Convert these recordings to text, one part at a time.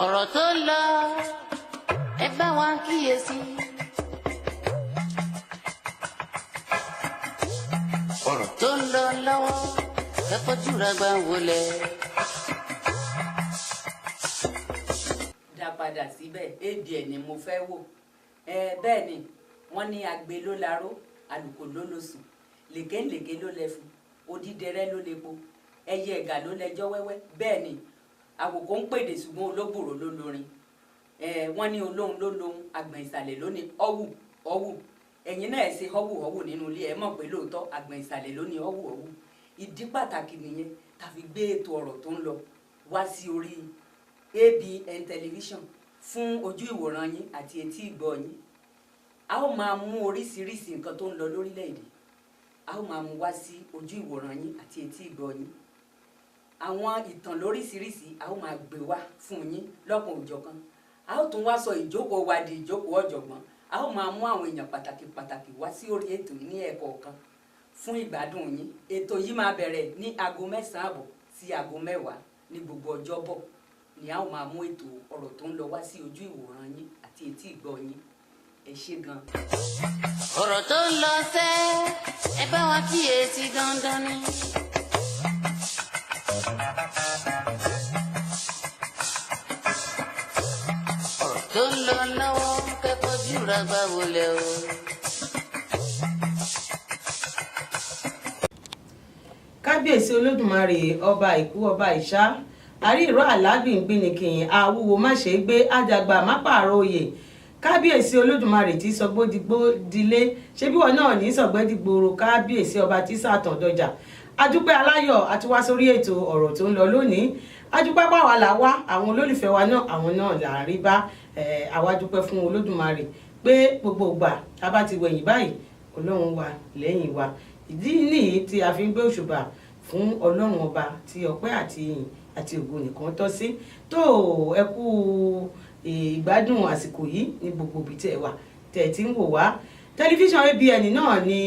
ọ̀rọ̀ tó lọ ẹ bá wa kíyèsí. ọ̀rọ̀ tó lọ lọ́wọ́ ẹ fojú ra gbà wọlé. dá padà síbẹ̀ èdè ẹ̀ ni mo fẹ́ wò bẹ́ẹ̀ ni wọ́n ní agbe ló laró àlùkò ló lọ sùn lèkéǹlèké ló lẹ́fun odídẹrẹ́ ló lepo ẹyẹ ẹ̀gà ló lẹ́jọ́ wẹ́wẹ́ bẹ́ẹ̀ ni àwòkọ́ ń pèdè ṣùgbọ́n olóbùrò ló lorin wọ́n ní olóhùn ló lohun àgbọ̀n ìsàlẹ̀ ló ní ọ̀wù ọ̀wù ẹ̀yin náà ẹ̀ ṣe ọ̀wù ọ̀wù nínú ilé ẹ̀ mọ̀ pé lóòótọ́ àgbọ̀n ìsàlẹ̀ ló ní ọ̀wù ọ̀wù ìdí pàtàkì nìyẹn tàfi gbé ètò ọ̀rọ̀ tó ń lọ wá sí orí ABN television fún ojú ìwòran yín àti etí ìgbọ́ yín a ó máa mú oríṣiríṣi nǹkan tó ń lọ lórílẹ̀‐èdè a ó máa mú wá sí ojú ìwòran yín àti etí ìgbọ́ yín àwọn ìtàn lóríṣiríṣi a ó máa gbé wá fún yín lọ́kàn òjọ̀kan a ó tún wá sọ ìjókòó wa di ìjókòó ọ̀jọ̀gbọ́n a ó máa mú àwọn èèyàn pàtàkì pàtàkì wá sí orí ètò yìí ní ẹ̀kọ̀ọ̀kan fún ìgbádùn yín ètò yìí máa bẹ̀rẹ̀ ní aago 9 àbọ̀ sí aago 10 ní gbogbo ọjọ́bọ̀ ni a ó máa mú ètò ọ̀rọ̀ tó ń lọ wá sí ojú ìwòran yín àti etí ìgbọ́ yín ẹ ṣé gan. ọ̀rọ̀ tó ń lọ sẹ́ ẹ bá wa kíyèsí dandan ni. ọ̀rọ̀ tó ń lọ lọ́wọ́ kẹ́kọ̀ọ́ jùlọ gbà wọlé o. kábíyèsí olódùmarè ọba ìkú ọba ìṣá àríìró alágbìngbìnìkìyìn àwúwo má ṣe gbé àjàgbà má pààrọ̀ òye kábíyèsí olódùmarè tí sọgbódìgbò dilé ṣé bí wọn náà ní sọgbẹ́dìgbòrò kábíyèsí ọba tí sàtàn dọjà adúpẹ́ aláyọ̀ àti wá sórí ètò ọ̀rọ̀ tó ń lọ lónìí adúpẹ́ pàwọ́ là wá àwọn olólùfẹ́ wa náà àwọn náà là ń rí bá àwa dúpẹ́ fún olódùmarè pé gbogbo ìgbà tá a bá ti wẹ̀yìn báyìí ọlọ́run wà lẹ́yìn wa ìdí nìyí tí a fi ń gbé òṣùbà fún ọlọ́run ọba tí ọpẹ́ àti ìyìn àti ògo nìkan tọ́ sí tó ẹ kú ìgbádùn àsìkò yìí ní gbogbo ibi tẹ́ wà tẹ́ ti ń wò wá tẹlifíṣàn ABN náà ni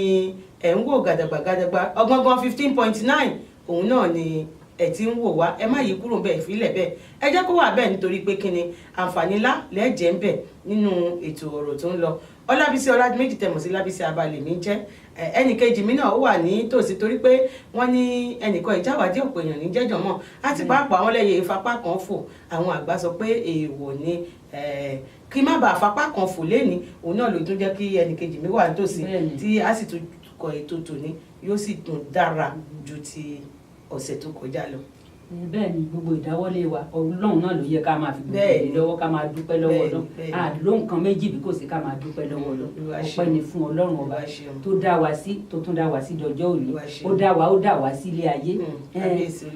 ẹ̀ ń wò gàdàgbàgàdàgbà ọgbọ̀ngbọ̀n 15.9 òun náà ni ẹ̀ ti ń wò wá ẹ má yí kúrò bẹ́ẹ̀ ìfilẹ̀ bẹ́ẹ̀ ẹ jẹ́ kó wà bẹ́ẹ̀ nítorí pé kíni àǹfààní ńlá lẹ́jẹ̀ ń bẹ̀ nínú ètò ọ̀rọ̀ tó ń lọ Ọlábísí Ọládìméjì tẹ̀mọ̀ sí Lábísí Abalẹ̀ mi jẹ́ ẹnìkejì mi náà ó wà ní tòsí torí pé wọ́n ní ẹnìkan ìjáwádìí ọ̀pọ̀ èèyàn ní jẹ́jọ́ mọ́ àti pàápàá àwọn lẹ́yẹ ìfapá kan fò àwọn àgbà sọ pé èèwọ̀ ni kí má bàa fapá kan fò lẹ́ni òun náà ló tún jẹ́ kí ẹnìkejì mi wà nítòsí tí a sì tún kọ ètò tòní yóò sì tún dára ju ti ọ̀sẹ̀ tó kọjá lọ. bẹ́ẹ̀ ni gbogbo ìdáwọ́lé wa ọlọ́run náà ló yẹ ká máa fi gbogbo èdè lọ́wọ́ ká máa dúpẹ́ lọ́wọ́ ọlọ́run àlóhùn kan méjì bí kò sí ká máa dúpẹ́ lọ́wọ́ ọlọ́run ọpẹ́ ni fún ọlọ́run ọba tó dá wa sí tó tún dá wa sí dọjọ́ òní ó dá wa sí ilé ayé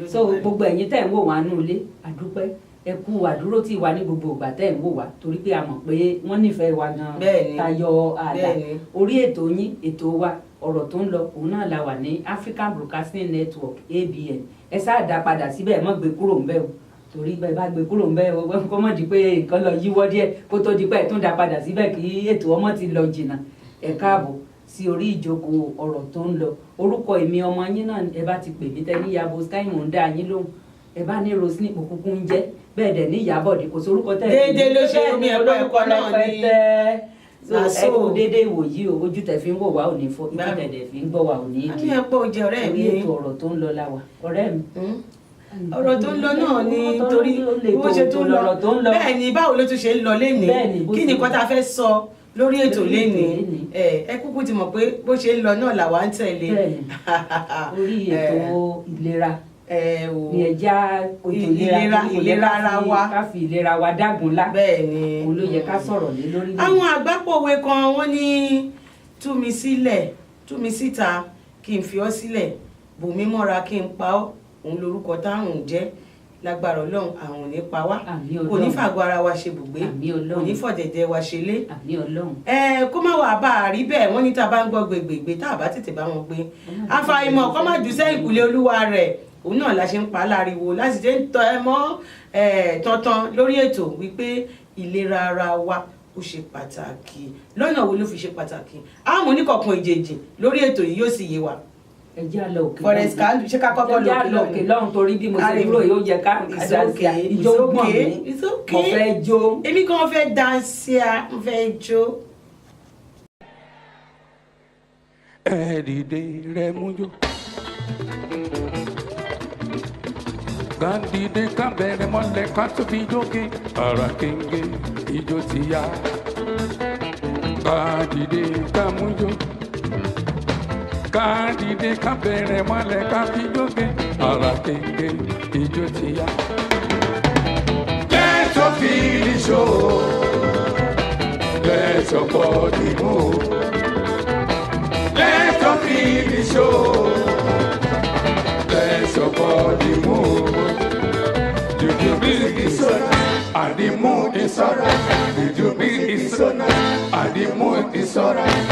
so gbogbo ẹ̀yin tẹ̀ ń wò wá nù ilé àdúpẹ́ ẹ kú àdúró tí wà ní gbogbo ìgbà tẹ́ ń wò wá torí pé a mọ̀ pé wọ́n nífẹ̀ẹ́ wa gan tayọ ààlà orí ètò yín ètò wa ọ̀rọ̀ tó ń lọ òun náà la wà ní African Broadcasting Network ABN ẹ sáà dá padà síbẹ̀ mọ́ gbé kúrò ńbẹ́ o torí bẹ́ẹ̀ bá gbé kúrò ńbẹ́ o kó mọ̀ di pé nǹkan lọ yíwọ́ díẹ̀ kó tó di pé ẹ̀ tún dá padà síbẹ̀ kí ètò ọmọ ti lọ jìnnà ẹ káàbọ̀ sí orí ìjókòó ọ̀rọ̀ tó ń lọ orúkọ èmi ọmọ yín náà ẹ bá ti pè mí tẹ́ ní Ìyábọ̀ Sky mò ń dá yín lóhùn ẹ bá ní Roseline òkùnkùn ń jẹ́ bẹ́ẹ̀ dẹ̀ ní Ìyábọ̀dé kò sórúkọ tẹ́ déédéé ló ṣe omi ẹ̀kọ́ náà ní ẹ kò déédéé ìwòyí o ojú tẹ́ fi ń wò wá ò ní fọ́ ojú tẹ́ fi ń gbọ́ wá ò ní ìdí ẹ̀pọ̀ òjẹ́ ọ̀rẹ́ mi ètò ọ̀rọ̀ tó ń lọ láwa ọ̀rẹ́ mi ọ̀rọ̀ tó ń lọ náà ni torí bó ṣe tó ń lọ bẹ́ẹ̀ ni báwo ló tún ṣe ń lọ lénìí kí ni nǹkan tá a fẹ́ sọ lórí ètò lénìí ẹ kúkú ti mọ̀ pé bó ṣe ń lọ náà làwa ń tẹ̀lé orí ètò ìlera ní ẹja ìlera ara wa ká fi ìlera wa dágunlá bẹ́ẹ̀ ni òun ló yẹ ká sọ̀rọ̀ lé lórí. àwọn àgbápòwe kan wọ́n ní tú mi sílẹ̀ tú mi síta kí n fi ọ́ sílẹ̀ bò mí mọ́ra kí n pa ọ́ òun lorúkọ táwọn jẹ́ lágbára Ọlọ́run àwọn ò ní pa wá kò ní fàgọ́ ara wa ṣe bùgbé kò ní fọ̀dẹ̀dẹ̀ wa ṣe lé kó má wàá bá a rí bẹ́ẹ̀ wọ́n ní tá a bá ń gbọ́ gbègbè tá a bá tètè bá wọn gbé àfàìmọ̀ kó má jù sẹ́yìn kùlé olúwa rẹ̀ òun náà la ṣe ń pa á láriwo láti ṣe ń tọ́ ẹ mọ́ tantan lórí ètò wípé ìlera ara wa ó ṣe pàtàkì lọ́nà wo ló fi ṣe pàtàkì àwọn oníkọ̀ọ̀kan ìjèjì lórí ètò yìí yóò sì yé wa ẹ jẹ́ àlọ́ òkè forest ká ṣe ká kọ́kọ́ lọ òkè lọ́hùn torí bí mo ṣe dúró yóò jẹ ká àdá sí a ìjó gbọ̀n mi mo fẹ́ jó. èmi kan fẹ́ dáńsíá mo fẹ́ jó. ẹ dìde rẹ mú jó. ká dìde ká bẹ̀rẹ̀ mọ́lẹ̀ ká tó fi jókè ara kéńgé ijó ti yá. ká dìde ká mú jó. ká dìde ká bẹ̀rẹ̀ mọ́lẹ̀ ká fi jókè ara kéńgé ijó ti yá. Let your feelings show. Let your body move. Let your feelings show. Let your body move. The music is so nice, and the mood is so right. The music is so nice, and the mood is so right.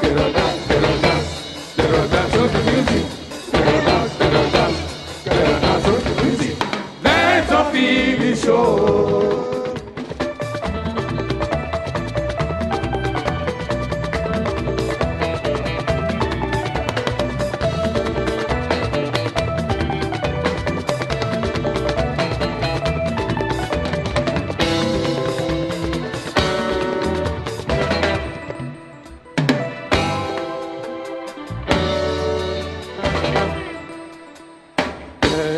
Get on dance, get on dance, get on dance to the music. Get on dance, get on dance, get on dance to the music. Let your feelings show.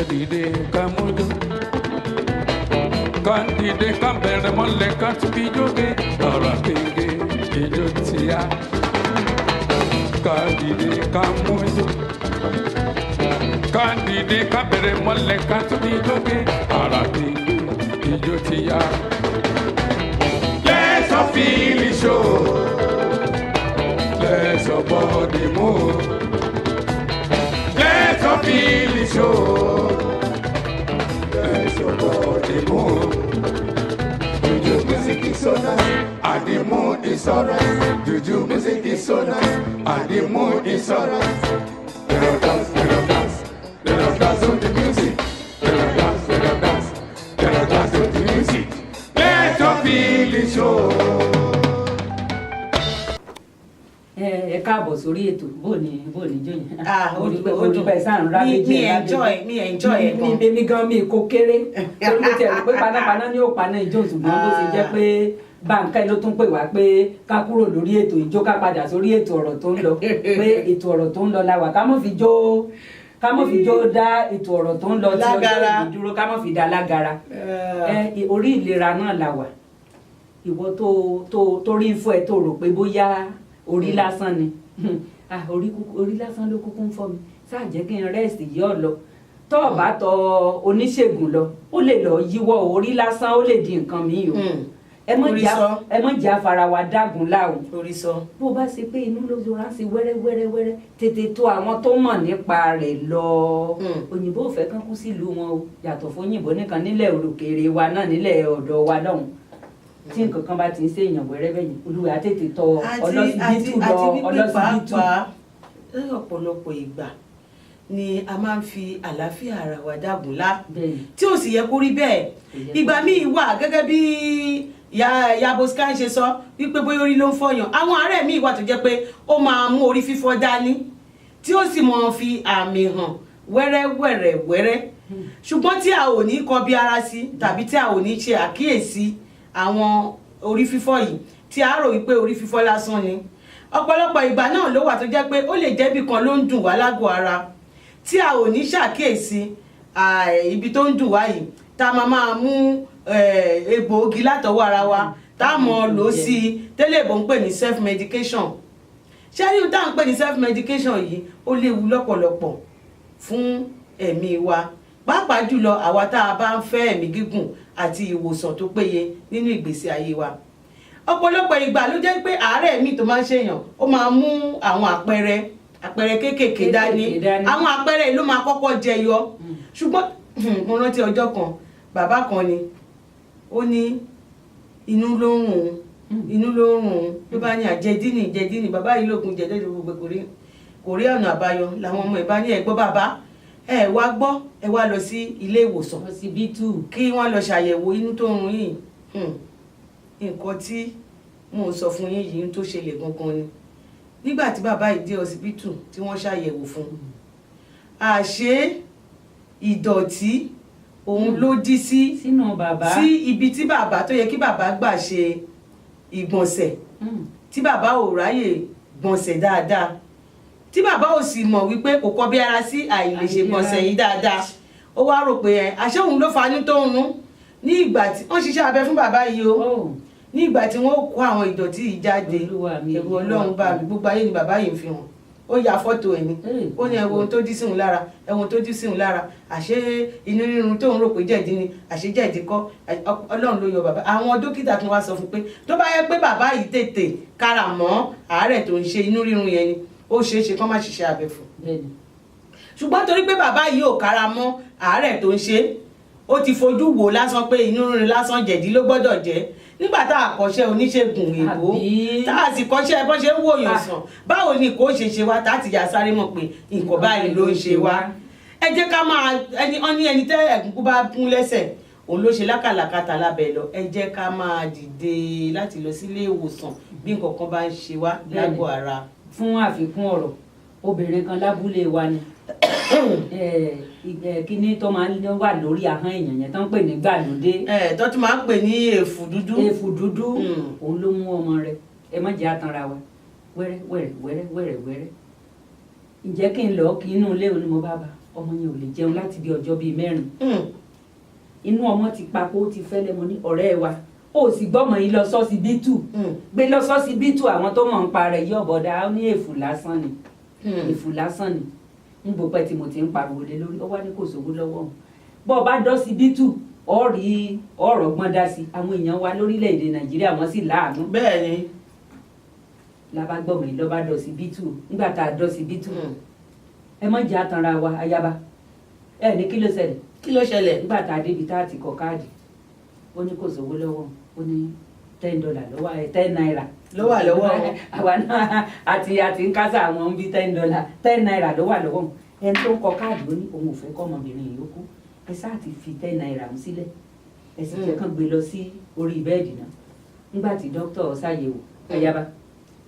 Dìde ká mú jó. Ká dìde ká bẹ̀rẹ̀ mọ́lẹ̀ ká tún fi jókè ara kéńgé ijó ti yá. Ká dìde ká mú jó. Ká dìde ká bẹ̀rẹ̀ mọ́lẹ̀ ká tún fi jókè ara kéńgé ijó ti yá. Let your feelings show. Let your body move. Let your feelings show. Let your body move. Juju music is so nice, and the mood is alright. Juju music is so nice, and the mood is alright. Let us dance, let us dance, let us dance to the music. Let us dance, let us dance, let us dance to the music. Let your feelings show. Ẹ káàbọ̀ sórí ètò bóòní jóyìn. Ó dùn bẹ́ẹ̀ sáà ń rá méjì mi enjoy ẹ̀ gan. mi gan mi kò kéré torí mo tiẹ̀ rò pé panápaná ní òpaná ìjó ṣùgbọ́n bó ṣe jẹ́ pé báńkà ló tún pè wá pé ká kúrò lórí ètò ìjó ká padà sórí ètò ọ̀rọ̀ tó ń lọ pé ètò ọ̀rọ̀ tó ń lọ la wà ká mọ̀ fi jó dá ètò ọ̀rọ̀ tó ń lọ tí ọjọ́ ìdúró ká mọ̀ fi dá lágara orí ìlera náà la wà ìwọ tó rí fún ẹ tó rò pé bóyá orí lásán ni orí lásán ló kúkú ń fọ́ mi sáà jẹ́ kí n rẹ́ẹ̀sì yí ọ̀ lọ tó o bá tọ oníṣègùn lọ ó lè lọ yíwọ́ orí lásán ó lè di nǹkan míì o ẹ mọ̀ jẹ́ afara wa dágun láàrún bó bá ṣe pé inú ló yọra sí wẹ́rẹ́wẹ́rẹ́wẹ́rẹ́ tètè tó àwọn tó mọ̀ nípa rẹ̀ lọ òyìnbó ò fẹ́ kán kú sílùú wọn o yàtọ̀ fún òyìnbó nìkan nílẹ̀ òròkèèrè wa náà nílẹ̀ ọ̀dọ̀ wa lọ́hùn tí nǹkan kan bá ti ń ṣèyàn wẹ́rẹ́ bẹ́yìn olúwa á tètè tọ ọlọ́sibítù lọ ọ̀pọ̀lọpọ̀ ìgbà ni a máa ń fi àlàáfíà ara wa dágun lá tí ò sì yẹ kó rí bẹ́ẹ̀ ìgbà míì wà gẹ́gẹ́ bí ìyá Boscan ṣe sọ wípé bóyá orí ló ń fọyàn àwọn àárẹ̀ míì wà tó jẹ́ pé ó máa mú orí fífọ́ dání tí ó sì máa fi àmì hàn wẹ́rẹ́wẹ́rẹ́ ṣùgbọ́n tí a ò ní kọbi ara sí tàbí tí a ò ní ṣe àkíyèsí àwọn orí fífọ́ yìí tí a rò wípé orí fífọ́ lásán ni ọ̀pọ̀lọpọ̀ ìgbà náà ló wà tó jẹ́ pé ó lè jẹ́ bí kan ló ń dùn wá lágọ̀ọ́ ara tí a ò ní ṣàkíyèsí ibi tó ń dùn wá yìí tá a máa mú egbòogi látọwọ́ ara wa tá a mọ̀ lò sí i tẹ́lẹ̀ bó ń pè ní self medication ṣé ní tá à ń pè ní self medication yìí ó léwu lọ́pọ̀lọpọ̀ fún ẹ̀mí wa pàápàá jùlọ àwa tá a bá ń fẹ́ ẹ̀mí gígùn àti ìwòsàn tó péye nínú ìgbésí ayé wa ọ̀pọ̀lọpọ̀ ìgbà ló jẹ́ pé àárẹ̀ mi tó máa ń ṣèyàn ó máa mú àwọn àpẹẹrẹ kéékèèké dání àwọn àpẹẹrẹ ló máa kọ́kọ́ jẹyọ ṣùgbọ́n mo rántí ọjọ́ kan bàbá kan ni ó ní inú ló ń rùn ló bá ní àjẹdínì bàbá yìí lóògùn jẹjẹrẹ gbogbo kò rí ọ̀nà àbáyọ làwọn ọmọ ẹ̀ bá ní ẹ̀gbọ́n bàbá ẹ wá gbọ́ ẹ wá lọ sí ilé ìwòsàn kí wọ́n lọ ṣàyẹ̀wò inú tó ń rùn yìí nǹkan tí mo sọ fún yín yìí tó ṣẹlẹ̀ gangan ni nígbà tí bàbá yìí dé ọsibítù tí wọ́n ṣàyẹ̀wò fún àṣé ìdọ̀tí òun ló dí sí sínú bàbá sí ibi tí bàbá tó yẹ kí bàbá gbà ṣe ìgbọ̀nsẹ̀ tí bàbá ò ráyè gbọ̀nsẹ̀ dáadáa tí bàbá ò sì mọ̀ wípé kò kọbi ara sí àìlèṣe gbọ̀nsẹ̀ yìí dáadáa ó wá rò pé àṣé òun ló fanú tó ń rún ní ìgbà tí wọ́n ṣiṣẹ́ abẹ fún bàbá yìí o ní ìgbà tí wọ́n kó àwọn ìdọ̀tí yìí jáde ẹ̀rù Ọlọ́run bá mi gbogbo ayé ni bàbá yìí ń fi hàn ó ya fọ́tò ẹ̀ ni ó ní ẹ̀wọ̀n tó dí sí òun lára ẹ̀wọ̀n tó dí sí òun lára àṣé inú rírun tóun rò pé jẹ̀dí ni àṣé jẹ̀dí kọ́ Ọlọ́run ló yọ bàbá àwọn dókítà tún wá sọ fún pé tó bá yẹ pé bàbá yìí tètè kára mọ́ àárẹ̀ tó ń ṣe inú rírun yẹn ni ó ṣeé ṣe kán má ṣiṣẹ́ abẹ fún ṣùgbọ́n torí pé bàbá yìí ò kára mọ́ àárẹ̀ tó ń ṣe ó ti fojú wò lásán pé inú rírun lásán jẹ̀dí ló gbọ́dọ̀ jẹ́ nígbà tá a kọ́ṣẹ́ oníṣègùn èbó tá a sì kọ́ṣẹ́ bó ṣe ń wòyàn sàn báwo ni kò ṣe wá tá a ti yà sáré mọ̀ pé nǹkan báyìí ló ń ṣe wá ẹ jẹ́ ká máa ẹni tẹ́ ẹ̀gúnkú bá gún lẹ́sẹ̀ òun ló ṣe lákàlàkàtà lábẹ́ lọ ẹ jẹ́ ká máa dìde láti lọ sílé ìwòsàn bí nǹkan kan bá ń ṣe wá lágọ̀ọ́ ara. fún àfikún ọ̀rọ̀ obìnrin kan lábúlé wa ni kíní tó máa ń wà lórí ahọ́n èèyàn yẹn tó ń pè ní gbàlódé. tó tún máa ń pè ní èfù dúdú. èfù dúdú òun ló mú ọmọ rẹ̀ ẹ má jẹ́ àtànra wa wẹ́rẹ́ wẹ́rẹ́ wẹ́rẹ́ wẹ́rẹ́ wẹ́rẹ́ ǹjẹ́ kí n lọ kí inú ilé òní mo bá ba ọmọ yẹn ò lè jẹun láti bí ọjọ́ bíi 4 inú ọmọ ti papò ó ti fẹ́lẹ́ mo ní ọ̀rẹ́ wa ó sì gbọ́mọ yìí lọ sọ́sibítù gbé lọ sọ́sibítù àwọn tó mọ̀ ń pa rẹ̀ yí ọ̀bọ̀dá ó ní èfù lásán ni èfù lásán ni ń bò pẹ́ tí mo ti ń pariwo lé lórí ó wá ní kò sówó lọ́wọ́ òun bọ́ ọ bá dọ́sibítù ọ̀rí ọ̀rọ̀ gbọ́n dá sí àwọn èèyàn wa lórílẹ̀‐èdè Nàìjíríà wọ́n sì láàánú. bẹ́ẹ̀ ni. lábá gbọ́mọ yìí lọ́ bá dọ́sibítù nígbà tá a dọ́sibítù ẹ má jẹ́ àtànra wa ayaba ẹ ní kí ló ṣẹlẹ̀. kí ló ṣẹlẹ̀. nígbà tá a débi tá a ti kọ káàdì ó ní kò sówó lọ́wọ́ ó ní $10 lọ́wọ́ $10 ló wà lọ́wọ́ àwa náà àti ń kásá àwọn bíi $10 ló wà lọ́wọ́ ẹni tó ń kọ káàdì ó ní òun ò fẹ́ kọ́ ọmọbìnrin yìí ó kú ẹ sáà ti fi $10 ń sílẹ̀ ẹ sì jẹ́ kán gbé lọ sí orí bẹ́ẹ̀dì náà nígbà tí dókítà ṣàyẹ̀wò ayaba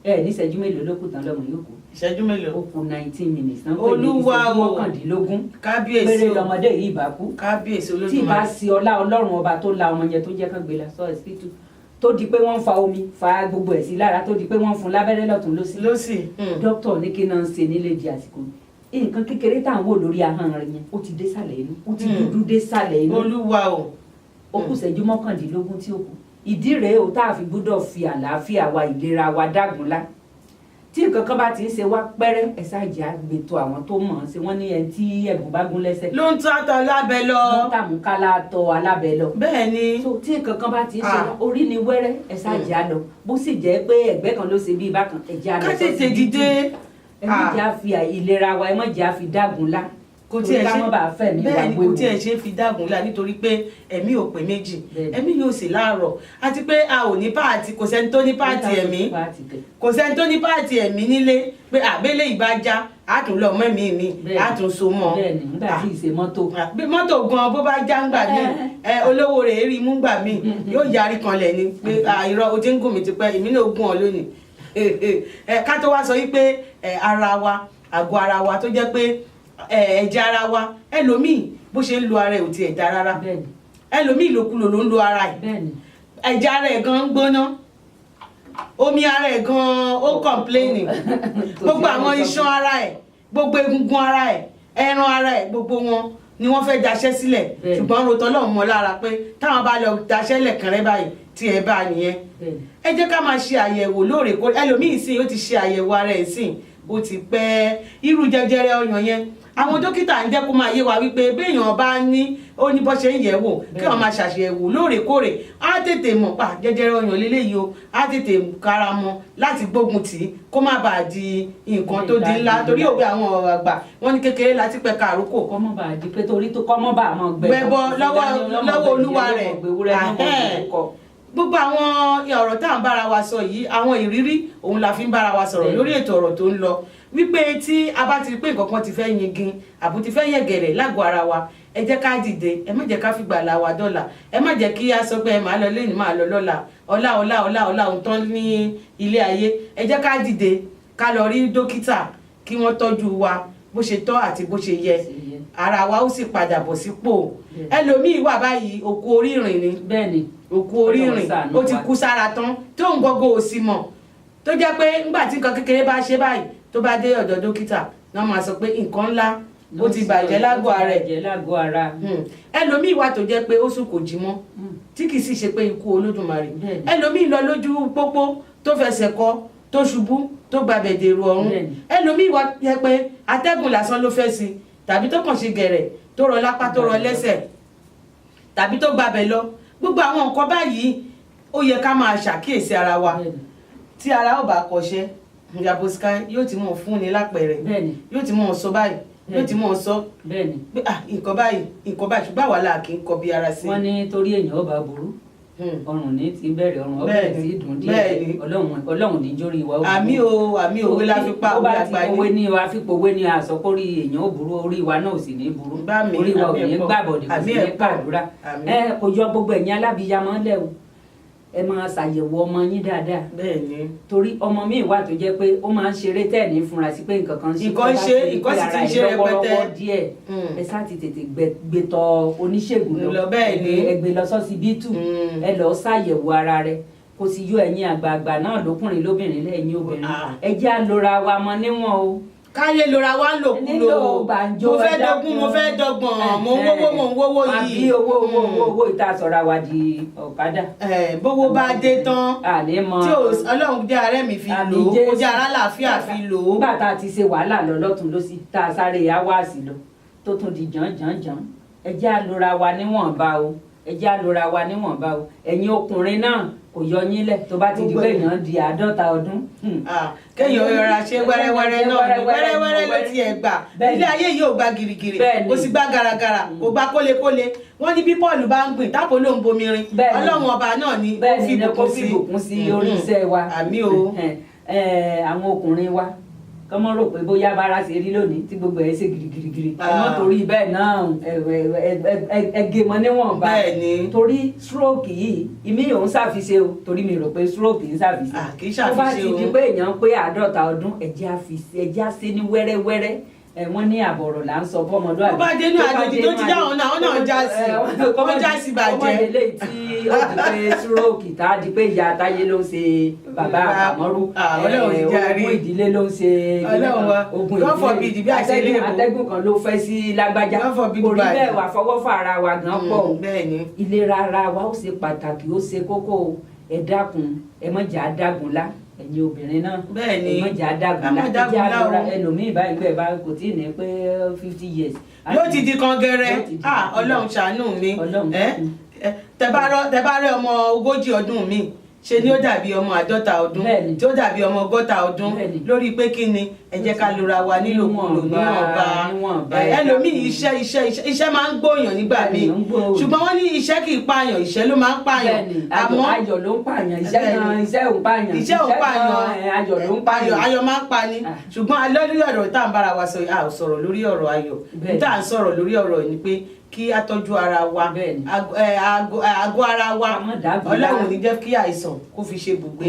ẹ ní ìṣẹ́jú mélòó ló kù tán lọ́mọ yóò kú ìṣẹ́jú mélòó ó kù 19 minutes náà olúwa mọ́kàndínlógún kábíyèsí péré lọmọdé yìí bá kú kábíyèsí Olódùmarè tí ìbá sí ọlá Ọlọ́run ọba tó la ọmọ yẹn tó jẹ́ kán gbé lọ sọ hospital tó di pé wọ́n fa omi fa gbogbo ẹ̀ sí lára tó di pé wọ́n fún lábẹ́rẹ́ lọ́tún lọ́sì dókítà ní kí náà ń ṣe nílé di àsìkò nǹkan kékeré tá à ń wò lórí ahọ́n rẹ̀ yẹn ó ti dé sàlẹ̀ inú ó ti dúdú dé sàlẹ̀ inú olúwa o ó kù ìṣẹ́jú 19 tí ó kù ìdí rèé o tá a fi gbọ́dọ̀ fi àlàáfíà wa ìlera wa dágunlá tí nǹkan kan bá ti ń ṣe wá pẹ́rẹ́ ẹ̀ ṣáàjì àgbètò àwọn tó mọ̀ ọ́n ṣe wọ́n ní ẹni tí ẹ̀gùn bá gún lẹ́sẹ̀. ló ń tọ́ àtọ̀ alábẹ́ lọ. ló ń tàmúkálá tọ alábẹ́ lọ. bẹ́ẹ̀ ni. tí nǹkan kan bá ti ń ṣe orí ni wẹ́rẹ́ ẹ̀ ṣáàjì á lọ bó sì jẹ́ pé ẹ̀gbẹ́ kan ló ṣe bí bákan ẹ̀jẹ̀ á lọ ká tètè dìde. ẹ má jẹ́ àfi ìlera wa ẹ má jẹ́ àfi dágunlá kò tí ẹ ṣe bẹ́ẹ̀ ni kò tí ẹ ṣe fi dágun la nítorí pé ẹ̀mí ò pé méjì ẹ̀mí yóò sì láàárọ̀ àti pé a ò ní páàtì kò sẹ́ni tó ní páàtì ẹ̀mí kò sẹ́ni tó ní páàtì ẹ̀mí nílé pé àbẹ́lẹ̀ ìbájá a tún lọ mẹ́mí mi a tún so mọ́ bẹ́ẹ̀ni nígbà tí ìṣe mọ́tò bí mọ́tò gan bó bá já ń gbà mí olówó rẹ̀ rí mú gbà mí yóò yarí kanlẹ̀ ni pé irọ́ o ti ń gùn mí ti pẹ́ èmi náà gùn ọ lónìí ká tó wá sọ wípé ara wa àgọ́ ara wa tó jẹ́ pé ẹ̀jẹ̀ ara wa ẹlòmíì bó ṣe ń lo ara ẹ̀ ò tiẹ̀ dá rárá ẹlòmíì ìlòkulò ló ń lo ara ẹ̀ ẹ̀jẹ̀ ara ẹ̀ gan ń gbóná omi ara ẹ̀ gan ó kọ̀mpléènì gbogbo àwọn iṣan ara ẹ̀ gbogbo egungun ara ẹ̀ ẹran ara ẹ̀ gbogbo wọn ni wọ́n fẹ́ daṣẹ́ sílẹ̀ ṣùgbọ́n rotọ́ lọ́hùn mọ́ lára pé táwọn bá lọ daṣẹ́ lẹ̀kan rẹ́ báyìí tí ẹ bá nìyẹn ẹ jẹ́ ká máa ṣe àyẹ̀wò lóòrèkóòrè ẹlòmíì sìn ó ti ṣe àyẹ̀wò ara ẹ̀ sìn ó ti pẹ́ irú jẹjẹrẹ ọyàn yẹn àwọn dókítà ń jẹ́ kó máa yé wa wípé béèyàn bá ní ó ní bó ṣe ń yẹ̀ wò kí wọ́n máa ṣàṣẹ̀wò lóòrèkóòrè á tètè mọ̀ pa jẹjẹrẹ ọyàn lélẹ́yìí o á tètè kára mọ́ láti gbógun tì í kó má bàa di nǹkan tó di ńlá torí òwe àwọn ọ̀rọ̀ àgbà wọ́n ní kékeré láti pẹ̀ka àrókò. kọ́ mọ́ bàa di pé torí tó kọ́ mọ́ bàa mọ́ gbẹ̀bọ lọ́wọ́ olúwa rẹ̀ gbogbo àwọn ọ̀rọ̀ tá à ń bára wa sọ yìí àwọn ìrírí òun la fi ń bára wa sọ̀rọ̀ lórí ètò ọ̀rọ̀ tó ń lọ wípé tí a bá ti rí pé nǹkan kan ti fẹ́ yingin àbò ti fẹ́ yẹ̀gẹ̀rẹ̀ lágọ̀ọ́ ara wa ẹ jẹ́ ká dìde ẹ má jẹ́ ká fi gbàlà wa dọ́là ẹ má jẹ́ kí a sọ pé ẹ máa lọ lẹ́yìn máa lọ lọ́la ọlá ohun tán ní ilé ayé ẹ jẹ́ ká dìde ká lọ rí dókítà kí wọ́n tọ́jú wa bó ṣe tọ́ àti bó ṣe yẹ ara wa ó sì padà bọ̀ sípò ẹlòmíì wà báyìí òkú orí ìrìn ni bẹ́ẹ̀ni òkú orí ìrìn ó ti kú sára tán tó ń gbogbo òsì mọ̀ tó jẹ́ pé ńgbà tí nǹkan kékeré bá ṣe báyìí tó bá dé ọ̀dọ̀ dókítà náà máa sọ pé nǹkan ńlá ó ti bàjẹ́ lágọ̀ọ́ ara ẹ̀ ẹlòmíì wà tó jẹ́ pé ó sùn kò jí mọ́ tí kì í sì ṣe pé ikú Olódùmarè ẹlòmíì lọ lójú pópó tó fẹsẹ̀ kọ tó ṣubú tó gbàbẹ̀ dèrò ọ̀run ẹlòmíì wà jẹ́ pé atẹ́gùn lásán ló fẹ́ sí tàbí tó kàn ṣe gẹ̀rẹ̀ tó rọ lápá tó rọ lẹ́sẹ̀ tàbí tó gbàbẹ̀ lọ gbogbo àwọn nǹkan báyìí ó yẹ ká máa ṣàkíyèsí ara wa tí ara ò bá kọṣẹ́ Yabosika yóò ti mọ̀ fún ni lápẹẹrẹ yóò ti mọ̀ sọ báyìí yóò ti mọ̀ sọ pé nǹkan báyìí ṣùgbọ́n àwa là kì í kọ bí ara sí. wọ́n ní torí èèyàn ó bá burú ọrùn ní ti bẹ̀rẹ̀ ọrùn ọbẹ̀ tí dùn díẹ̀ ọlọ́run ní jórí ìwà òbí. àmì òwe la fi pa òwe àgbáyé. òwe ní wa fi pòwe ní àsọkórí èèyàn ó burú orí wa náà ò sì ní burú orí wa ò ní gbàbọ̀dẹ̀ kò sì ní pàdúrà. Kò yọ gbogbo ẹ̀yin alábìyamọ lẹ̀ o ẹ máa ṣàyẹ̀wò ọmọ yín dáadáa. bẹ́ẹ̀ni. torí ọmọ mi wà tó jẹ́ pé ó máa ń ṣeré tẹ̀ ní fúnra sí pé nǹkan kan ṣe nǹkan sì ti ṣe rẹpẹtẹ díẹ̀ ẹ sá ti tètè gbẹtọ oníṣègùn lọ ẹ gbé lọ sọsibítù ẹ lọ ṣàyẹ̀wò ara rẹ kò sì yọ ẹ̀yin àgbààgbà náà lókùnrin lóbìnrin lẹ́yìn obìnrin ẹ jẹ́ àlòra wa mọ níwọ̀n o. káyé lora wa ń lòkulò mo fẹ́ dọ́gbọ́n mo fẹ́ dọ́gbọ́n mo ń wówó yìí. àbí owó ìta sọ̀rọ̀ wa di ọ̀kadà. bówó bá dé tán tí Ọlọ́run jẹ́ ààrẹ mi fi lò ó kó jẹ́ ara làáfíà fi lò ó. nígbà tá a ti ṣe wàhálà lọ lọ́tún lọ́sí tá a sáré awáàsì lọ tó tún di jàǹjàǹjàǹ ẹ jẹ́ àlòra wa níwọ̀nba o ẹ jẹ́ àlòra wa níwọ̀nba o ẹ̀yin ọkùnrin náà kò yọ yín lẹ̀ tó bá ti di pé èèyàn di 50 ọdún. kéèyàn yọra ṣe wẹ́rẹ́wẹ́rẹ́ náà wẹ́rẹ́wẹ́rẹ́ ló ti ẹ̀ gbà ilé ayé yìí ò gba girigiri kò sì gbá garagara kò gbá kólekóle wọ́n ní bí Paul bá ń gbìn tápò ló ń bomi rin Ọlọ́run ọba náà ni ó fi bùkún sí orí iṣẹ́ wa. àmì o. àwọn ọkùnrin wa kọ́mọ́ rò pé bóyá bára ṣe rí lónìí tí gbogbo ẹ̀ ṣe girigirigiri àmọ́ torí bẹ́ẹ̀ náà ẹgẹmọ níwọ̀nba torí stroke yìí ìmí òun ṣàfiṣe o torí mi rò pé stroke ń ṣàfiṣe tó bá ti di pé èèyàn pé 50 ọdún ẹ̀jẹ̀ á ṣe ní wẹ́rẹ́wẹ́rẹ́ wọ́n ní àbọ̀rọ̀ là ń sọ fọ́mọdé àbí. ó bá dénú àjòjì tó ti dáhùn náà náà já sí ó já sí bàjẹ́. ọmọdé lè tí ó di pé súróòkì tá a di pé ìyá àtayé ló ń ṣe bàbá àkàmọ́rú ogun ìdílé ló ń ṣe ogun ìdílé atẹ́gùn kan ló fẹ́ sí lágbájá kò rí bẹ́ẹ̀ wà fọwọ́fà ara wa gan pọ̀ ìlera ara wa ó ṣe pàtàkì ó ṣe kókó ẹ dákun ẹ má jà á dágun lá ẹ̀yin obìnrin náà ẹ̀mọ́jà dàgbà láti àlọ́ra ẹlòmíì báyìí bẹ́ẹ̀ bá kò tí ì ní pé 50 years. yóò ti di kan gẹrẹ Ọlọ́run ṣàánú mi tẹ bá rẹ ọmọ 40 ọdún mi ṣe ni ó dàbí ọmọ 50 ọdún tí ó dàbí ọmọ 60 ọdún lórí pé kí ni ẹ jẹ́ ká lora wa nílòkulò níwọ̀nba ẹlòmíì iṣẹ́ máa ń gbóyàn nígbà míì ṣùgbọ́n wọ́n ní iṣẹ́ kì í pààyàn iṣẹ́ ló máa ń pààyàn àmọ́ ayọ̀ ló ń pààyàn iṣẹ́ ò ń pààyàn ayọ̀ ló ń pààyàn ayọ̀ máa ń pani ṣùgbọ́n lórí ọ̀rọ̀ tá à ń bára wa sọ a ò sọ̀rọ̀ lórí ọ̀rọ̀ ayọ̀ tá à ń sọ̀rọ̀ lórí ọ̀rọ̀ ni pé kí a tọ́jú ara wa àgọ́ ara wa Ọlọ́run ní jẹ́ kí àìsàn kó fi ṣe bùgbé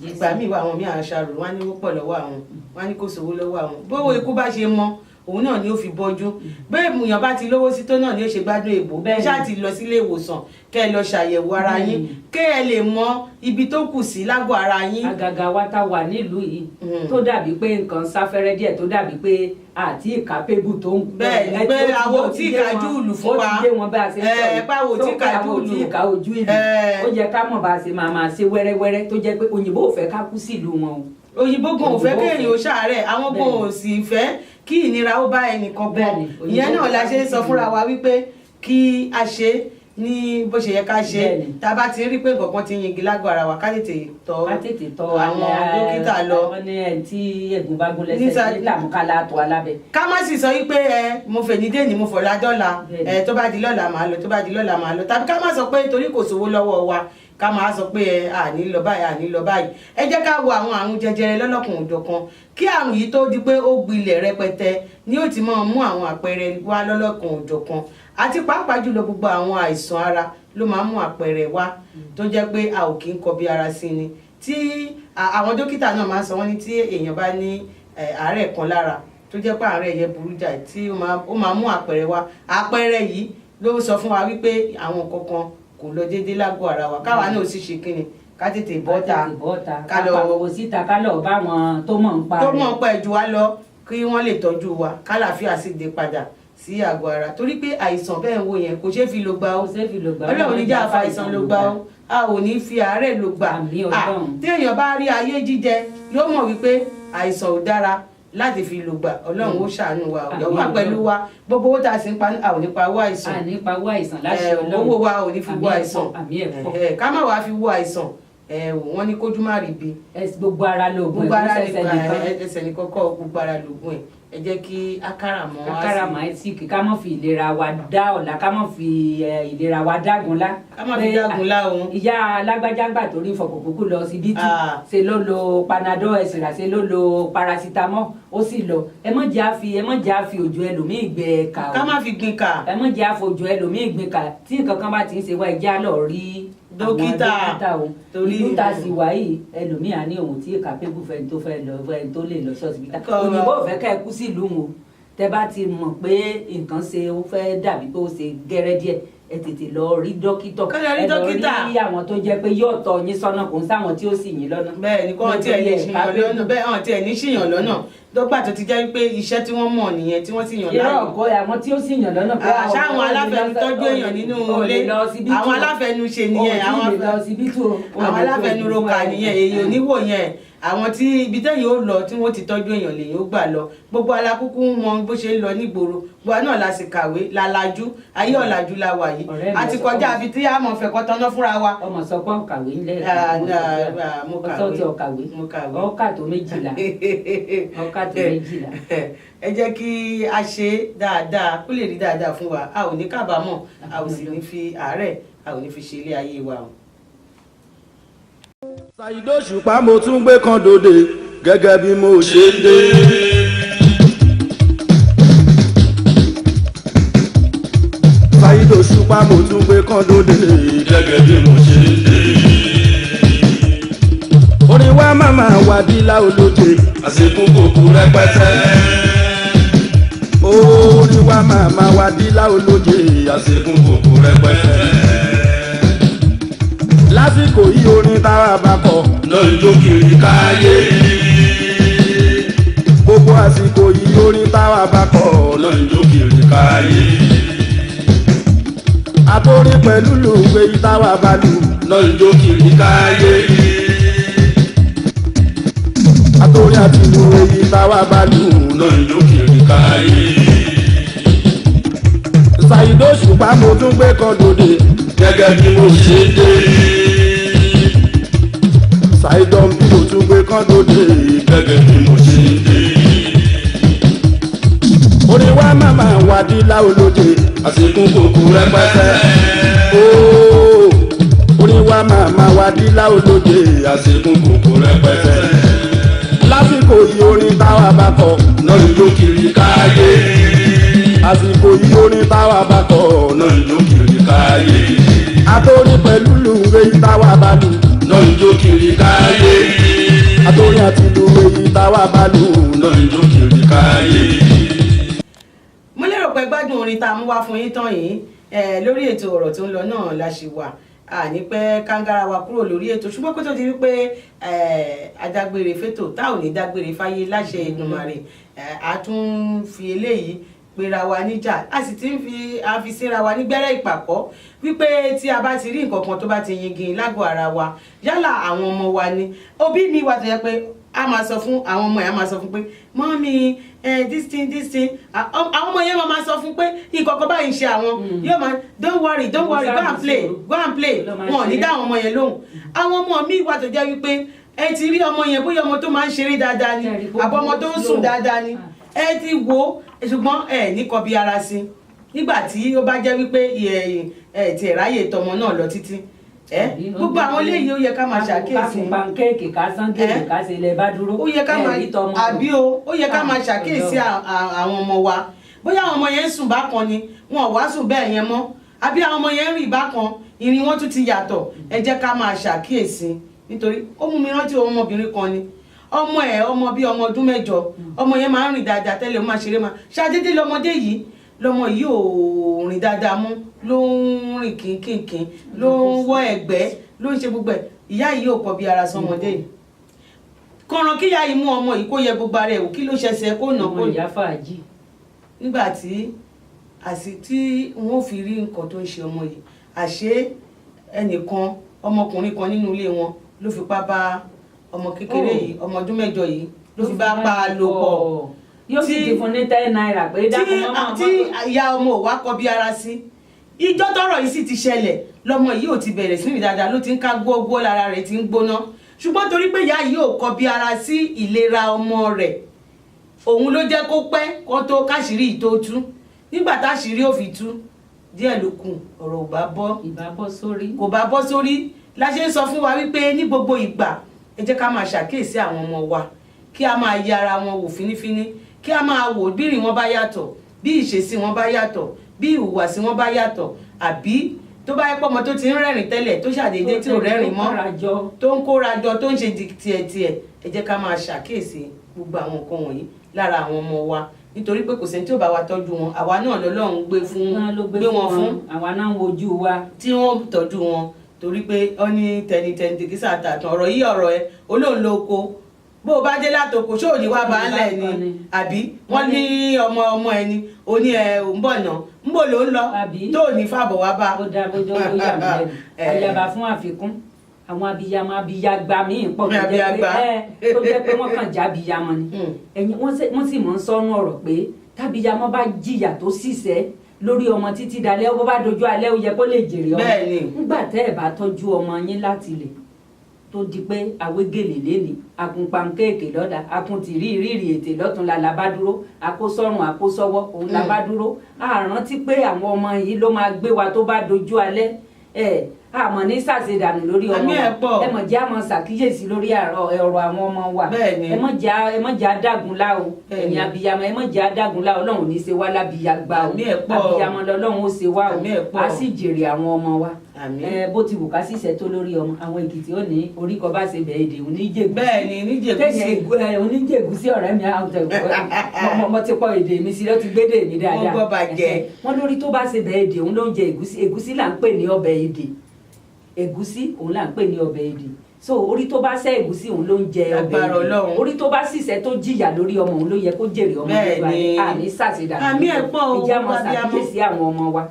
ìgbà míì wà àwọn míì àṣàrò wọn á ní wọ́pọ̀ lọ́wọ́ àwọn wọn á ní kó sówó lọ́wọ́ àwọn bówó ikú bá ṣe mọ òun náà ni ó fi bọ́jú bẹ́ẹ̀ èèyàn bá ti lówó sí tó náà ni ó ṣe gbádùn èbó bẹ́ẹ̀ ṣáà ti lọ sílé ìwòsàn kẹ́ ẹ lọ ṣàyẹ̀wò ara yín kẹ́ ẹ lè mọ ibi tó kù sí lágọ̀ọ́ ara yín. àgàgà wa tá wà nílùú yìí tó dàbí pé nǹkan sáfẹ́rẹ́ díẹ̀ tó dàbí pé àti ìkápébù tó ń bẹ́ẹ̀ ni pé àwọn tí ìkájú ìlú fún wa ó ti dé wọn bá a ṣe ń sọ̀rọ̀ báwo tí ìkájú ìlú ìka ojú ìlú ó yẹ ká mọ̀ bá a ṣe máa ṣe wẹ́rẹ́wẹ́rẹ́ tó jẹ́ pé òyìnbó ò fẹ́ ká kú sílùú wọn o. òyìnbó gan ò fẹ́ kéèyàn ó ṣàárẹ̀ àwọn gan ò sì fẹ́ kí ìnira ó bá ẹnìkan kan ìyẹn náà la ṣe ń sọ fúnra wa wípé kí a ṣe ní bó ṣe yẹ ká ṣe tá a bá ti rí pé nǹkan ti yingi lágọ̀ọ́ ara wa ká tètè tọ̀ àwọn dókítà lọ. wọ́n ní ẹ̀ tí ẹ̀gùn bá gún lẹ́sẹ̀ nígbà mú ká láàtọ̀ alábẹ́. ká má sì sọ wípé mo fẹ́ ní déèní mo fọ̀lá dọ́là tó bá di lọ́la màá lọ tó bá di lọ́la màá lọ tàbí ká má sọ pé torí kò sówó lọ́wọ́ wa ká máa sọ pé àní lọ báyìí àní lọ báyìí ẹ jẹ́ ká wo àwọn àrùn jẹjẹrẹ lọ́lọ́kùn òjọ̀kan kí àrùn yìí tó di pé ó gbilẹ̀ rẹpẹtẹ ni ó ti máa mú àwọn àpẹẹrẹ wá lọ́lọ́kùn òjọ̀kan àti pàápàá jùlọ gbogbo àwọn àìsàn ara ló máa ń mú àpẹẹrẹ wá tó jẹ́ pé a ò kí ń kọbi ara sí ni tí àwọn dókítà náà máa ń sọ wọ́n ní tí èèyàn bá ní àárẹ̀ kan lára tó jẹ́ pé àárẹ̀ yẹn burú jáì tí ó máa mú àpẹẹrẹ wá àpẹẹrẹ yìí ló sọ fún wa wípé àwọn kankan kò lọ déédéé lágọ̀ọ́ ara wa káwa náà sì ṣe kíni ká tètè bọ́ta ká lọ wò síta ká lọ bá wọn tó mọ̀ ń pa ẹ̀ jù wá lọ kí wọ́n lè tọ́jú wa kálàáfíà sì dé padà sí àgọ́ ara torí pé àìsàn bẹ́ẹ̀ ń wò yẹn kò ṣeé fi lò gbà ó Ọlọ́run ní jẹ́ àfàìsàn lò gbà ó a ò ní fi àárẹ̀ lò gbà tí èèyàn bá rí ayé jíjẹ yóò mọ̀ wípé àìsàn ò dára láti fi lò gbà Ọlọ́run ó ṣàánú wa ó wà pẹ̀lú wa gbogbo owó tá a sì ń pa a ò ní pa owó àìsàn owó wa ò ní fi wo àìsàn ká má wàá fi wo àìsàn wọ́n ní kójú má rí bi gbogbo ara lóògùn ẹsẹ̀ nìkan kọ́ gbogbo ara lóògùn ẹ jẹ́ kí akáràmọ́ àìsíkì ká má fi ìlera wa dá ọ̀la ká má fi ìlera wa dágunlá ká má fi dágunlá òun. ìyá alágbájágbà tó rí fọkànkókó lọ síbítù ṣe ló lo panadol ẹsìrà ṣe ló lo paracetamol ó sì lọ ẹ má jẹ́ àfi òjò ẹlòmíì gbẹ ká o ká má fi gbin ká ẹ má jẹ́ àfi òjò ẹlòmíì gbin ká tí nǹkan kan bá ti ń ṣe wá ẹ jẹ́ á lọ rí dókítà o ìlú ta sì wáyé ẹlòmíì á ní òun tí capable fẹ́ni tó fẹ́ lọ fẹ́ni tó lè lọ ṣọ́ọ̀sìbítà òyìnbó ò fẹ́ ká ẹ kú sí ìlú wọn tẹ bá ti mọ̀ pé nǹkan ṣe ó fẹ́ dàbí pé ó ṣe gẹ́rẹ́ díẹ̀ ẹ tètè lọ rí dókítà ẹ lọ rí àwọn tó jẹ́ pé yóò tọ́ yín sọ́nà kò ń sáwọn tí ó sì yín lọ́nà. bẹ́ẹ̀ ni kò tiẹ̀ lè ṣìyàn lọ́nà bẹ́ẹ̀ hàn tiẹ̀ ní ṣìyàn lọ́nà dọ́gba tó ti jẹ́ pé iṣẹ́ tí wọ́n mọ̀ nìyẹn tí wọ́n sì yàn láàyè. irọ́ ọ̀gọ́ àwọn tí ó sì yàn lọ́nà pé àṣà àwọn aláfẹnu tọ́jú èèyàn nínú ilé àwọn aláfẹnu ṣe nìyẹn àwọn aláfẹnu roka nìyẹn èèyàn oníwò yẹn àwọn tí ibi tẹ́yìn ó lọ tí wọ́n ti tọ́jú èèyàn lèyìn ó gbà lọ gbogbo alákùkù mọ bó ṣe ń lọ nígboro gbogbo náà la sì kàwé lálàjú ayé ọ̀làjú la wà yìí àti kọjá àbí tí a mọ̀ fẹ́ kọ́ tọ́ná fúnra wa. ọmọ sọ pé ọkàwé ńlẹ mo kàwé ọkà tó méjìlá ẹ jẹ́ kí a ṣe dáadáa kó lè rí dáadáa fún wa a ò ní kábàámọ̀ a ò sì ní fi àárẹ̀ a ò ní fi ṣe ilé ayé wa o. Saheed Òṣùpá mo tún gbé kan dòde gẹ́gẹ́ bí mo ṣe ń dé. Saheed Òṣùpá mo tún gbé kan dòde gẹ́gẹ́ bí mo ṣe ń dé. Orin wa màmá Wàdílà Olóje àsìkò kòkó rẹpẹtẹ. Orin wa màmá Wàdílà Olóje àsìkò kòkó rẹpẹtẹ. Lásìkò yìí orin táwa bá kọ náà ń jó kiri káyé. Gbogbo àsìkò yìí orin táwa bá kọ náà ń jó kiri káyé. Àtòrin pẹ̀lú lùgbé táwa bá lù náà ń jó kiri káyé. Àtòrin àti ìlú èyí táwa bá lù náà ń jó kiri káyé. Saheed Òṣùpá mo tún gbé kan dòde gẹ́gẹ́ bí mo ṣe dé. Saheed bí mo tún gbé kan dòde gẹ́gẹ́ bí mo ṣe dé. Orin wa màmá Wàdílà Olóje àsìkò kòkó rẹpẹtẹ. Orin wa màmá Wàdílà Olóje àsìkò kòkó rẹpẹtẹ. Lásìkò yìí orin táwa bá kọ náà ń jó kiri káyé. Àsìkò yìí orin táwa bá kọ náà ń jó kiri káyé. Àtòrin pẹ̀lú lùwé táwa bá lù náà ń jó kiri káyé. Àtòrin àti lùwé táwa bá lù náà ń jó kiri káyé. mo lérò pé gbádùn orin tá a mú wá fún yín tán yìí lórí ètò ọ̀rọ̀ tó ń lọ náà la ṣì wà àní pẹ́ kángára wa kúrò lórí ètò ṣùgbọ́n kó tó di wípé adágbére fétò tá ò ní dágbére fáyé láṣẹ Èdùmàrè a tún fi eléyìí pera wa níjà a sì ti ń fi síra wa nígbẹ́rẹ́ ìpàkọ́ wípé tí a bá ti rí nǹkan kan tó bá ti yingin lágọ̀ọ́ ara wa yálà àwọn ọmọ wa ni òbí mi wà tó yẹ pé a máa sọ fún àwọn ọmọ yẹn a máa sọ fún pé mọ́mí this thing àwọn ọmọ yẹn máa sọ fún pé nǹkan kan báyìí ń ṣe àwọn yóò máa don't worry go and play wọn ò ní dá àwọn ọmọ yẹn lóhùn àwọn ọmọ mi wà tó jẹ́ wípé ẹ ti rí ọmọ yẹn bóyá ọmọ tó máa ń ṣeré dáadáa ni àbọ̀ ọmọ tó ń sùn dáadáa ni ẹ ti wò ṣùgbọ́n ẹ ní kọbi ara sí nígbà tí ó bá jẹ́ wípé ti ẹ̀ráyè tọmọ náà lọ títí gbogbo àwọn eléyìí ó yẹ ká máa ṣàkíyèsí pankéèkì ká sángèlè ká ṣe ilẹ̀ bá dúró ó yẹ ká máa ó yẹ ká máa ṣàkíyèsí àwọn ọmọ wa bóyá àwọn ọmọ yẹn ń sùn bákan ni wọn ò wá sùn bẹ́ẹ̀ yẹn mọ́ àbí àwọn ọmọ yẹn ń rìn bákan ìrìn wọn tún ti yàtọ̀ ẹ jẹ́ ká máa ṣàkíyèsí nítorí ó mú mi rántí ọmọbìnrin kan ni ọmọ bíi ọmọ ọdún 8 ọmọ yẹn máa ń rìn dáadáa tẹ́lẹ̀ ó máa ṣeré máa ṣàdédé lọmọdé yìí lọmọ yìí ò rìn dáadáa mú ló ń rìn kínkínkín ló ń wọ́ ẹ̀gbẹ́ ló ń ṣe gbogbo ẹ̀ ìyá yìí ò kọ bí ara sọmọdé yìí kọ̀ọ̀ràn kíyà yìí mú ọmọ yìí kó yẹ gbogbo ara ẹ̀ wò kí ló ṣẹṣẹ kó nà kó ìyá fàájì nígbà tí wọn ò fi rí nǹkan tó ń ṣe ọmọ yìí àṣé ẹnìkan ọmọkùnrin kan nínú ilé wọn ló fipá bá ọmọ kékeré yìí ọmọ ọdún 8 yìí ló fi bá pa á lò pọ̀ yóò sì ti fún ní 10 naira pé dákun mọ́mọ́ tí ìyá ọmọ ò wá kọ bí ara sí ìjọ tọ́rọ̀ yìí sì ti ṣẹlẹ̀ lọmọ yìí ò ti bẹ̀rẹ̀ sí rìn dáadáa ló ti ń ká gbogbo lára rẹ̀ ti ń gbóná ṣùgbọ́n torí pé ìyá yìí ò kọ bí ara sí ìlera ọmọ rẹ̀ òun ló jẹ́ kó pẹ́ kó tó káṣírí tó tú nígbà táṣírí ò fi tú díẹ̀ ló kù ọ̀rọ̀ ò bá bọ́ kò bá bọ́ sórí la ṣe ń sọ fún wa wípé ní gbogbo ìgbà ẹ jẹ́ ká máa ṣàkíyèsí àwọn ọmọ wa kí a máa yẹ ara wọn wò fínífíní kí a máa wò bí ìrìn wọn bá yàtọ̀ bí ìṣesí wọn bá yàtọ̀ bí ìhùwàsí wọn bá yàtọ̀ àbí tó bá yẹ pé ọmọ tó ti ń rẹ́rìn tẹ́lẹ̀ tó ṣàdédé tí ò rẹ́rìn mọ́ tó ń kóra jọ tó ń ṣe tiẹ̀tiẹ̀ ẹ jẹ́ ká máa ṣàkíyèsí gbogbo àwọn nǹkan wọ̀nyí lára àwọn ọmọ wa nítorí pé kò sẹ́ni tí ò bá wa tọ́jú wọn àwa náà lọ́lọ́run gbé wọn fún àwa náà ń wojú wa tí wọ́n tọ́jú wọn torí pé ọ ní tẹnitẹni tìkísà tàtàn ọ̀rọ̀ yìí ọ̀rọ̀ ẹ olóhùn ló ko bó o bá dé látòkò ṣó ò ní wá baálẹ̀ ni àbí wọ́n ní ọmọ ẹni o ní ò ń bọ̀ náà ń bò ló ń lọ tó ò ní fàbọ̀ wá bá. ó dá bójú ó yà mí lẹ́nu àyàbá fún àfikún àwọn abiyamọ abiyagba míì pọ̀ tó jẹ́ pé wọ́n kàn já abiyamọ ni ẹ̀yin wọ́n sì mọ̀ ń sọ́nù ọ̀rọ̀ pé tábiyamọ bá jìyà tó ṣìṣẹ́ lórí ọmọ títí dalẹ́ ó bá dojú alẹ́ ó yẹ kó lè jèrè ọmọ nígbà tẹ́ ẹ̀ bá tọ́jú ọmọ yín láti lè tó di pé àwégèlè léni akun pankéèkè lọ́dà akun ti rí rírì ètè lọ́tún la labá dúró akósọ́rùn akósọ́wọ́ òun labá dúró àrántí pé àwọn ọmọ yìí ló máa gbé wa tó bá dojú alẹ́ àmọ́ ní sàṣedànù lórí ọmọ wa ẹ mọ̀ jẹ́ àmọ́ ṣàkíyèsí lórí ọ̀rọ̀ àwọn ọmọ wa ẹ mọ̀ jẹ́ àdàgúnlá o ẹ̀yin abiyamọ ẹ mọ̀ jẹ́ àdàgúnlá Ọlọ́run ní ṣe wá lábiyàgbà o abiyamọ lọ́lọ́run ó ṣe wá o a sì jèrè àwọn ọmọ wa bó ti wù ká ṣiṣẹ́ tó lórí ọmọ àwọn Èkìtì ó ní orí kọ bá ṣe bẹ̀ẹ́ èdè oníjègùsí bẹ́ẹ̀ni oníjègùsí ọ̀rẹ́ mi mo ti pọ̀ èdè mi sí ló ti gbédè mi dáadáa wọ́n lórí tó bá ṣe bẹ̀ẹ́ èdè òun ló ń jẹ ègúsí là ń pè ní ọbẹ̀ èdè ẹ̀gúsí òun là ń pè ní ọbẹ̀ èdè so orí tó bá ṣẹ́ ẹ̀gúsí òun ló ń jẹ ọbẹ̀ èdè orí tó bá ṣiṣẹ́ tó jìyà lórí ọmọ òun ló yẹ kó jèrè ọmọ nígbà àní ṣàṣedànù ìjà mọ ṣàkíyèsí àwọn ọmọ wa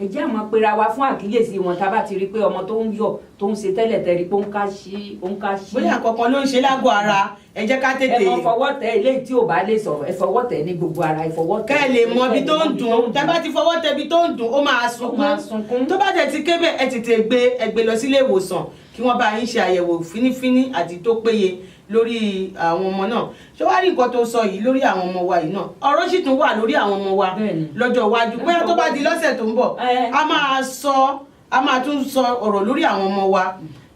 ẹjẹ́ àmọ́ pera wa fún àkíyèsí wọn tá a bá ti rí pé ọmọ tó ń yọ̀ tó ń ṣe tẹ́lẹ̀ tẹ́rí pé ó ń ká sí. bóyá kankan ló ń ṣe lágọ̀ọ́ ara ẹ jẹ́ ká tètè. ẹ mọ fọwọ́ tẹ eléyìí tí ò bá lè sọ̀rọ̀ ẹ fọwọ́ tẹ ní gbogbo ara ẹ fọwọ́ tẹ. kẹ́ ẹ lè mọ ibi tó ń dùn tẹ́ bá ti fọwọ́ tẹ ibi tó ń dùn ó máa sunkún tó bá tẹ̀ ti kébẹ̀ ẹ tètè gbé lọ sílé ìwòsàn kí wọ́n bá yín ṣe àyẹ̀wò fínífíní àti tó péye lórí àwọn ọmọ náà ṣé wàá rí nǹkan tó sọ yìí lórí àwọn ọmọ wa yìí náà ọ̀rọ̀ sì tún wà lórí àwọn ọmọ wa lọ́jọ́ iwájú bóyá tó bá di lọ́sẹ̀ tó ń bọ̀ a máa tún sọ ọ̀rọ̀ lórí àwọn ọmọ wa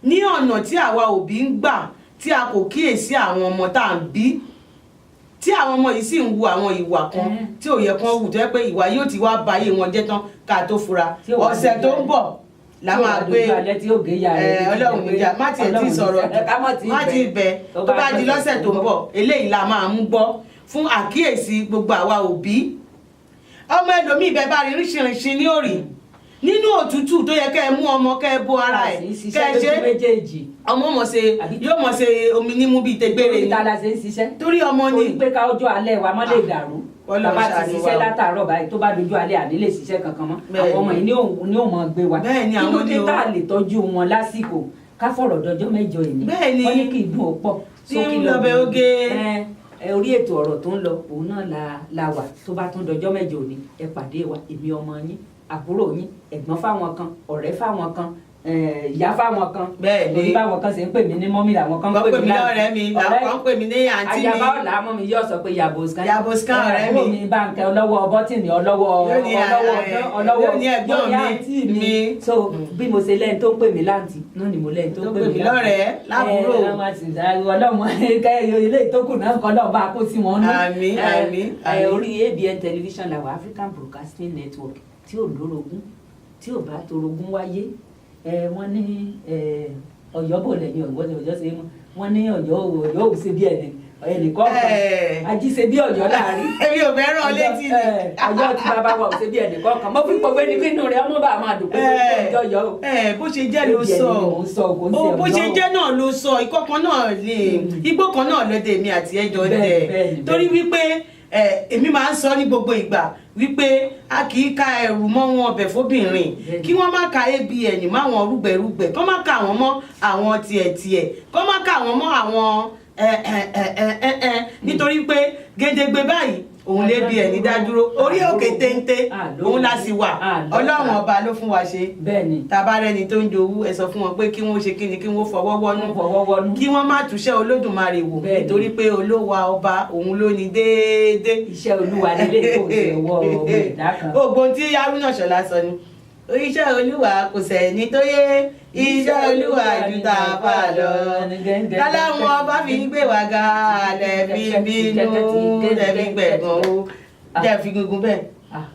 ní ọ̀nà tí àwa òbí ń gbà tí a kò kíyèsí àwọn ọmọ tá à ń bí tí àwọn ọmọ yìí sì ń wu àwọn ìwà kan tí ò yẹ kán wù tó yẹ pé ìwà yóò ti wá bayé wọn jẹ́ tán ká tó fura ọ̀sẹ̀ tó ń bọ̀ la máa gbé Ọlọ́run níjà má tiẹ̀ ti sọ̀rọ̀ má ti bẹ̀ tó bá di lọ́sẹ̀ tó ń bọ̀ eléyìí la máa mú gbọ́ fún àkíyèsí gbogbo àwa òbí ọmọ ẹlòmíì bẹ́ẹ̀ bá rí ríṣiríṣi ní òrì nínú òtútù tó yẹ kẹ́ ẹ mú ọmọ kẹ́ ẹ bó ara ẹ̀ kẹ́ ẹ ṣe ọmọ yóò mọ̀ ṣe omi nímú bíi tẹgbẹ́rẹ́ ni torí ọmọ ni torí pé ká ọjọ́ alẹ́ wa má lè dàrú bàbá ti ṣiṣẹ́ látàárọ̀ báyìí tó bá dojú alẹ́ àní lè ṣiṣẹ́ kankan mọ́ àwọn ọmọ yìí ní ò mọ̀ gbé wa kí ló dé tá a lè tọ́jú wọn lásìkò ká fọ̀rọ̀ dọjọ́ mẹ́jọ ìní wọ́n ní kí ìdùn ó pọ̀ sókè lọ́bẹ̀ oge orí ètò ọ̀rọ̀ tó ń lọ òun náà la wà tó bá tún dọjọ́ mẹ́jọ òní ẹ pàdé wa èmi ọmọ yín àbúrò yín ẹ̀gbọ́n fáwọn kan ọ̀rẹ́ fáwọn kan ìyá fáwọn kan bẹ́ẹ̀ni báwọn kan ṣe ń pè mí ní mọ́mí làwọn kan ń pè mí lọ́rẹ́ mi làwọn kan ń pè mí ní àǹtí mi àjàbá ọ̀la mọ́ mi yóò sọ pé yaboskan ọ̀rẹ́ mi mi báńkẹ́ ọlọ́wọ́ bọ́tìnì ọlọ́wọ́ ẹ̀gbọ́n mi so bí mo ṣe lẹ́yìn tó ń pè mí láǹtì náà ni mo lẹ́yìn tó ń pè mí lọ́rẹ́ lábúrò ọlọ́mọ ilé ìtókù náà kọ́ náà bá kó sí wọn nú àmín orí ABN television làwọn African Broadcasting Network tí ò lórogún tí ò bá torogún wáyé wọ́n ní ọ̀yọ́bò lẹ́yìn ọ̀gbọ́n ọjọ́ ṣe mú wọ́n ní Ọ̀yọ́ ò ṣe bí ẹnìkan ají ṣe bí Ọ̀yọ́ láàrin. èmi ò fẹ́ràn létí ni. Ọ̀yọ́ tí bàbá wa ò ṣe bí ẹnìkan kan mo fi pọ̀wé ní kínú rẹ̀ ọmọ bá máa dùn pé Ọ̀yọ́ o. bó ṣe jẹ́ ló sọ bó ṣe jẹ́ náà ló sọ ikọ́ kan náà lè igbó kan náà lọ́dẹ mi àti ẹjọ́ dẹ̀ torí wípé èmi máa ń sọ ní gbogbo ìgbà wípé a kì í ka ẹrù mọ́ wọn ọbẹ̀ fóbìnrin kí wọ́n má ka abn mọ́ àwọn rúgbẹ̀rúgbẹ̀ kọ́ má ka àwọn mọ́ àwọn tiẹ̀tiẹ̀ kọ́ má ka àwọn mọ́ àwọn nítorí pé gédégbé báyìí òun lè bí ẹni dádúró orí òkè téńté òun la sì wà Ọlọ́run ọba ló fún wa ṣe tabarẹni tó ń jowú ẹ sọ fún wọn pé kí wọ́n ṣe kíni kí wọ́n fọwọ́ wọnú kí wọ́n má túṣẹ́ Olódùmarè wò nítorí pé olówó ọba òun ló ní déédé iṣẹ́ Olúwa nílé kò ṣe wọ ọmọ ẹ̀dá kan. ògbón tí Haruna Ṣọlá sọ ni iṣẹ́ Olúwa kò sẹ́ni tó yé iṣẹ́ Olúwa ju tàpá lọ láláwọn ọba fi ń gbé wa ga lẹ́bí bínú lẹ́bí gbẹ̀gàn o jẹ́ fi gungun bẹ́ẹ̀.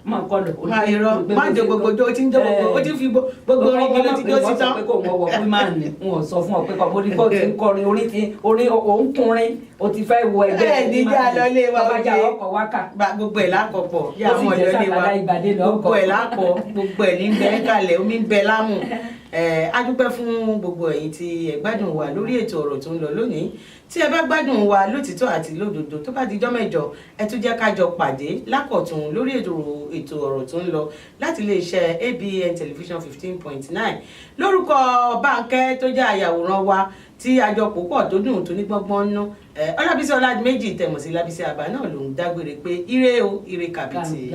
máa kọ́ lọ. máa irọ́ máa jẹ gbogbo tó ti ń jẹ gbogbo ó ti fi gbogbo orin kí ló ti jó sí tán. wọ́n sọ pé kò wọ́n wọ̀ pé máa nì wọ́n sọ fún ọ pé kò mórí kó ti ń kọrin orin òǹkùnrin o ti fẹ́ wọ ẹgbẹ́ ẹ̀ níjà lọlé wa ó jẹ́ ọkọ̀ wákà. gbogbo ẹ̀ lákọ̀pọ̀ yà wọ́n lọlé wa gbogbo ẹ̀ lákọ̀ gbogbo ẹ̀ ní bẹ́ẹ̀ kalẹ̀ omi ń bẹ lámù. A dúpẹ́ fún gbogbo ẹ̀yin tí ẹ gbádùn wa lórí ètò ọ̀rọ̀ tó ń lọ lónìí tí ẹ bá gbádùn wa lótìtọ́ àti lódodo tó bá dijọ́ mẹ́jọ ẹ tún jẹ́ ká jọ pàdé lákọ̀tún lórí ètò ọ̀rọ̀ tó ń lọ láti iléeṣẹ́ ABN television 15.9 lórúkọ Bánkẹ́ tó jẹ́ àyàwòrán wa tí àjọpọ̀ pọ̀ tó dùn tó ní gbọ́ngbọ́n ná Ọlábísí Ọládìméjì tẹ̀mọ̀ sí Lábísí Àbá náà ló ń dágbére pé ire o ire kàbìtì.